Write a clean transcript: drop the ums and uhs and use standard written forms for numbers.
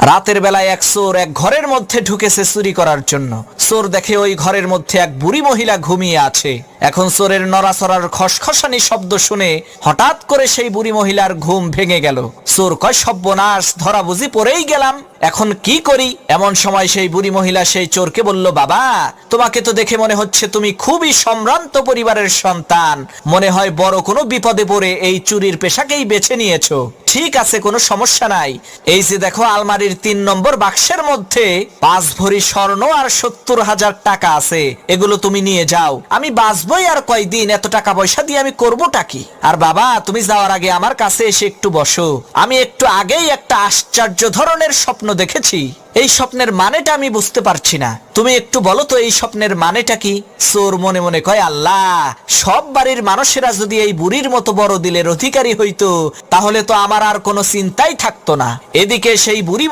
রাতের বেলায় এক চোর এক ঘরের মধ্যে ঢুকেছে চুরি করার জন্য। চোর দেখে ওই ঘরের মধ্যে এক বুড়ি মহিলা ঘুমিয়ে আছে। এখন চোরের নড়াচড়ার খসখসানি শব্দ শুনে হঠাৎ করে সেই বুড়ি মহিলার ঘুম ভেঙে গেল। চোর কয়, সর্বনাশ, ধরা বুঝি পড়েই গেলাম, এখন কি করি? এমন সময় সেই বুড়ি মহিলা সেই চোরকে বলল, বাবা, তোমাকে তো দেখে মনে হচ্ছে তুমি খুবই সম্ভ্রান্ত পরিবারের সন্তান, মনে হয় বড় কোনো বিপদে পড়ে এই চুরির পেশাকেই বেছে নিয়েছো। ঠিক আছে, কোনো সমস্যা নাই। এই যে দেখো, আলমারির 3 নম্বর বাক্সের মধ্যে 5 ভরি স্বর্ণ আর 70,000 টাকা আছে, এগুলো তুমি নিয়ে যাও। আমি বাঁচবই আর কয়দিন, এত টাকা পয়সা দিয়ে আমি করবোটা কি? আর বাবা, তুমি যাওয়ার আগে আমার কাছে এসে একটু বসো। আমি একটু আগেই একটা আশ্চর্য ধরনের স্বপ্ন দেখেছি। এই স্বপ্নের মানেটা আমি বুঝতে পারছি না, তুমি একটু বলো তো এই স্বপ্নের মানেটা কি? চোর মনে মনে কয়, আল্লাহ, সব বাড়ির মানুষেরা যদি এই বুড়ির মতো বড় দিলের অধিকারী হইতো, তাহলে তো আমার আর কোনো চিন্তাই থাকতো না। এদিকে সেই বুড়ি